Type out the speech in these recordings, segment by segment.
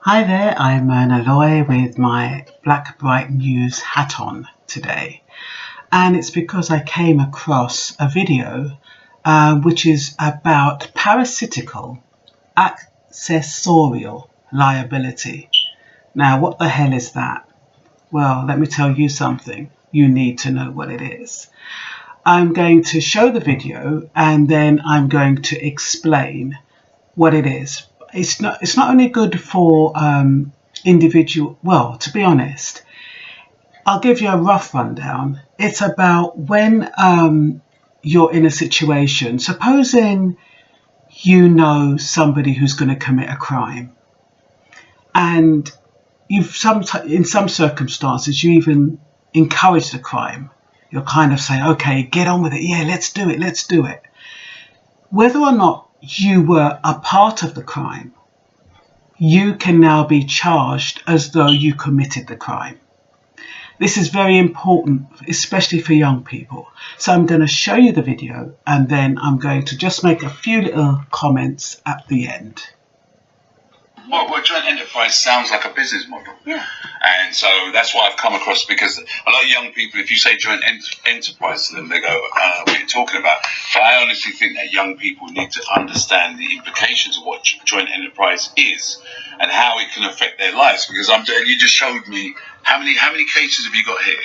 Hi there, I'm Aloy with my Blackbright News hat on today, and it's because I came across a video which is about parasitical accessorial liability. Now, what the hell is that? Well, let me tell you something. You need to know what it is. I'm going to show the video and then I'm going to explain what it is. It's not only good for individual, well, to be honest, I'll give you a rough rundown. It's about when you're in a situation, supposing you know somebody who's going to commit a crime, and you've in some circumstances you even encourage the crime. You'll kind of say, okay, get on with it, yeah, let's do it. Whether or not you were a part of the crime, you can now be charged as though you committed the crime. This is very important, especially for young people. So I'm going to show you the video and then I'm going to just make a few little comments at the end. Well, joint enterprise sounds like a business model. Yeah. And so that's why I've come across, because a lot of young people, if you say joint enterprise to them, they go, what are you talking about? But I honestly think that young people need to understand the implications of what joint enterprise is and how it can affect their lives. Because you just showed me, how many cases have you got here?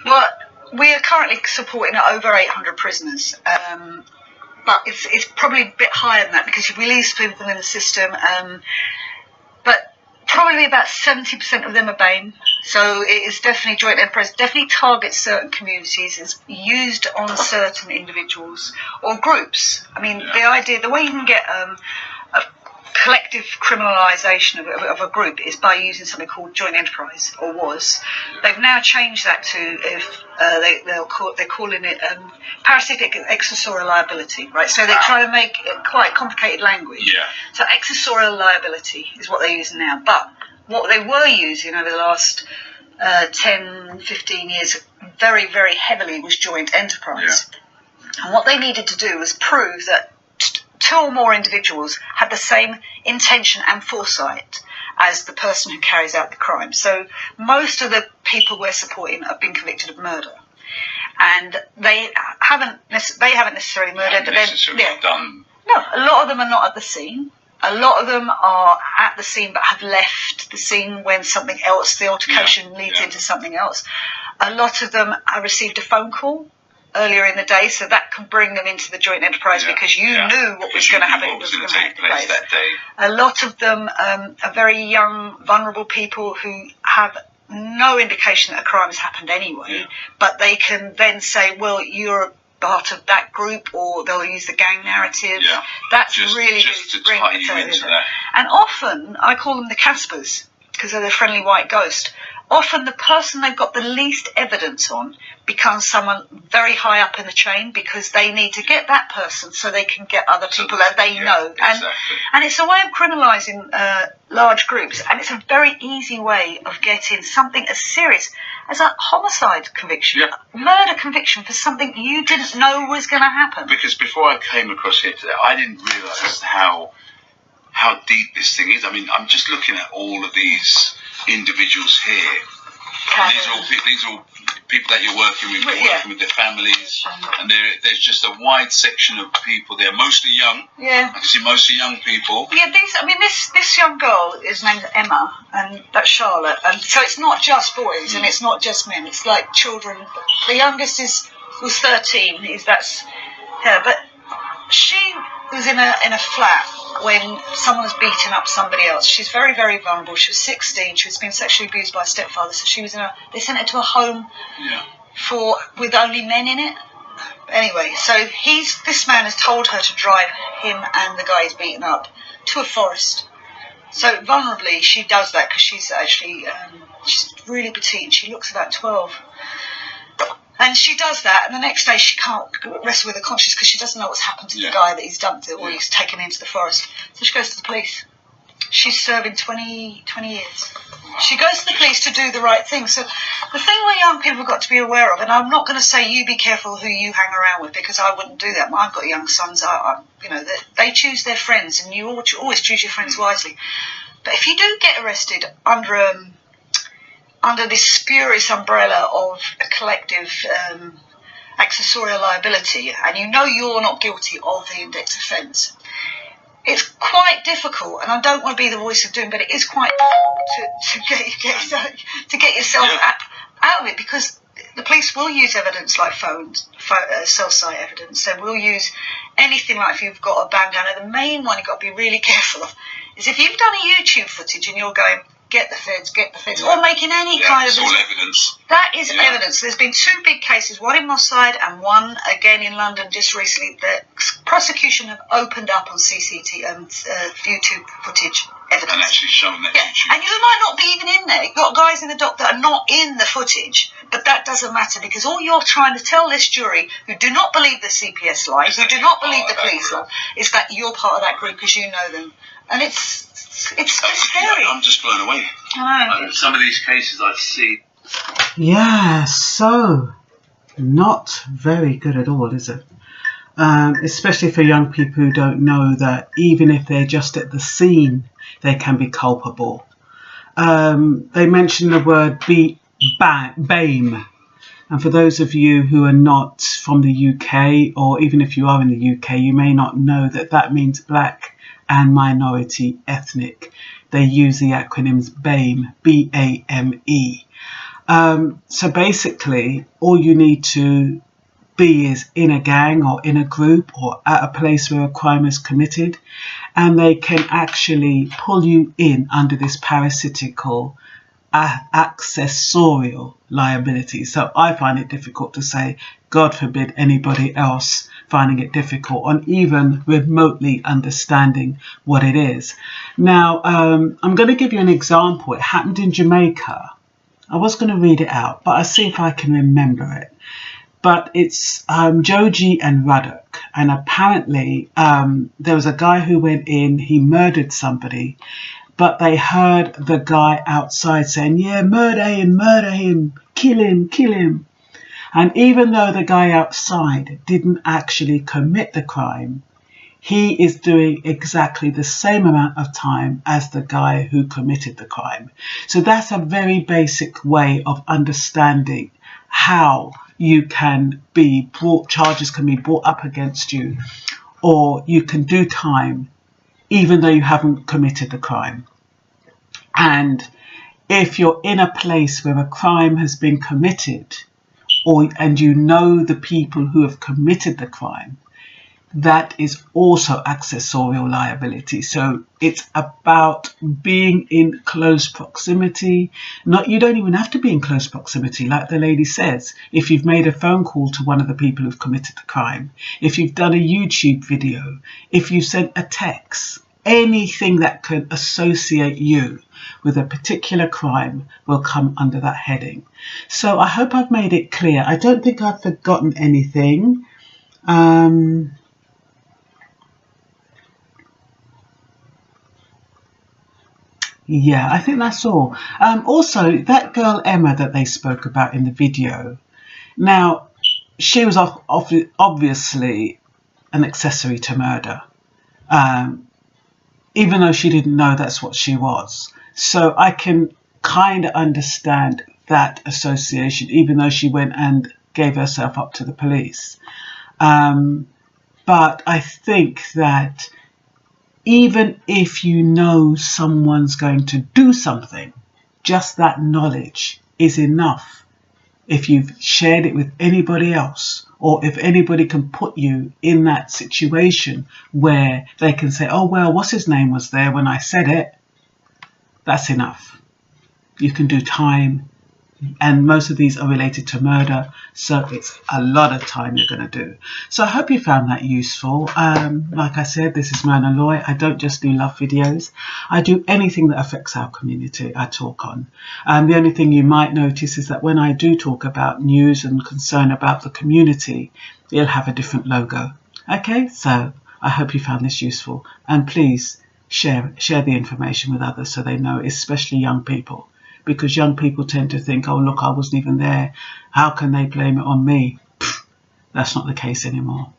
Well, we are currently supporting over 800 prisoners. But it's probably a bit higher than that because you release people in the system. But probably about 70% of them are B.A.M.E. So it is definitely joint enterprise, definitely targets certain communities, is used on certain individuals or groups. I mean, the idea, the way you can get a collective criminalisation of a group is by using something called joint enterprise, or was. They've now changed that to, if they're calling it parasitic accessorial liability, right? So they try to make it quite complicated language. Yeah. So accessorial liability is what they're using now, but what they were using over the last 10, 15 years very, very heavily was joint enterprise. Yeah. And what they needed to do was prove that two or more individuals had the same intention and foresight as the person who carries out the crime. So most of the people we're supporting have been convicted of murder, and they haven't necessarily murdered. Done. No, a lot of them are not at the scene. A lot of them are at the scene but have left the scene when something else, the altercation leads into something else. A lot of them have received a phone call earlier in the day, so that can bring them into the joint enterprise because you knew what was going to happen. What was going to take place that day. A lot of them are very young, vulnerable people who have no indication that a crime has happened anyway, but they can then say, well, you're part of that group, or they'll use the gang narrative. Yeah. That's just to bring it into that. And often, I call them the Caspers, because they're the friendly white ghost. Often the person they've got the least evidence on becomes someone very high up in the chain, because they need to get that person so they can get other people that they know. Exactly. And it's a way of criminalising large groups, and it's a very easy way of getting something as serious as a homicide conviction, murder conviction for something you didn't know was going to happen. Because before I came across here today, I didn't realise how deep this thing is. I mean, I'm just looking at all of these individuals here. These are all people that you're working with. You're working with their families, and there's just a wide section of people there, mostly young. Yeah, I can see mostly young people. Yeah, this young girl is named Emma, and that's Charlotte, and so it's not just boys and it's not just men. It's like children. The youngest was 13. That's her, but she was in a flat when someone was beating up somebody else. She's very, very vulnerable. She was 16. She was being sexually abused by a stepfather. So she was they sent her to a home with only men in it. Anyway, so this man has told her to drive him and the guy he's beaten up to a forest. So vulnerably, she does that because she's actually she's really petite. She looks about 12. And she does that, and the next day she can't wrestle with her conscience because she doesn't know what's happened to the guy that he's dumped it, or he's taken into the forest. So she goes to the police. She's serving 20 years. She goes to the police to do the right thing. So the thing where young people have got to be aware of, and I'm not going to say you be careful who you hang around with, because I wouldn't do that. I've got young sons. They choose their friends, and you always choose your friends wisely. But if you do get arrested under this spurious umbrella of a collective accessorial liability, and you know you're not guilty of the index offence, it's quite difficult, and I don't want to be the voice of doom, but it is quite difficult to get yourself out of it, because the police will use evidence like phones, cell site evidence. They will use anything, like if you've got a bandana. The main one you've got to be really careful of is if you've done a YouTube footage and you're going, get the feds, or making any kind of... It's all evidence. That is evidence. There's been 2 big cases, one in Moss Side and one again in London just recently. The prosecution have opened up on CCTV YouTube footage evidence. And actually shown that YouTube. And you might not be even in there. You've got guys in the dock that are not in the footage, but that doesn't matter, because all you're trying to tell this jury, who do not believe the CPS lie, who do not believe the police lie, is that you're part of that group because you know them. And it's just scary. I'm just blown away. I know. Some of these cases I've seen. Yeah, so not very good at all, is it? Especially for young people who don't know that even if they're just at the scene, they can be culpable. They mentioned the word B.A.M.E. And for those of you who are not from the UK, or even if you are in the UK, you may not know that that means black and minority ethnic. They use the acronyms B.A.M.E, B-A-M-E. So basically, all you need to be is in a gang or in a group or at a place where a crime is committed, and they can actually pull you in under this parasitical accessorial liability. So I find it difficult to say, God forbid anybody else finding it difficult on even remotely understanding what it is. Now, I'm going to give you an example. It happened in Jamaica. I was going to read it out, but I'll see if I can remember it. But it's Joji and Ruddock. And apparently there was a guy who went in, he murdered somebody, but they heard the guy outside saying, yeah, murder him, kill him. And even though the guy outside didn't actually commit the crime, he is doing exactly the same amount of time as the guy who committed the crime. So that's a very basic way of understanding how you can be brought, charges can be brought up against you, or you can do time even though you haven't committed the crime. And if you're in a place where a crime has been committed, and you know the people who have committed the crime, that is also accessorial liability. So it's about being in close proximity. You don't even have to be in close proximity, like the lady says. If you've made a phone call to one of the people who've committed the crime, if you've done a YouTube video, if you sent a text, anything that could associate you with a particular crime will come under that heading. So I hope I've made it clear. I don't think I've forgotten anything. Yeah, I think that's all. Also, that girl Emma that they spoke about in the video, now, she was obviously an accessory to murder, even though she didn't know that's what she was. So I can kind of understand that association, even though she went and gave herself up to the police. But I think that even if you know someone's going to do something, just that knowledge is enough. If you've shared it with anybody else, or if anybody can put you in that situation where they can say, oh, well, what's his name was there when I said it, that's enough. You can do time. And most of these are related to murder, so it's a lot of time you're going to do. So I hope you found that useful. Like I said, this is Myrna Loy. I don't just do love videos. I do anything that affects our community, I talk on. The only thing you might notice is that when I do talk about news and concern about the community, it'll have a different logo. Okay, so I hope you found this useful. And please share the information with others so they know, especially young people. Because young people tend to think, oh, look, I wasn't even there. How can they blame it on me? Pfft, that's not the case anymore.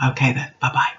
Okay then, bye-bye.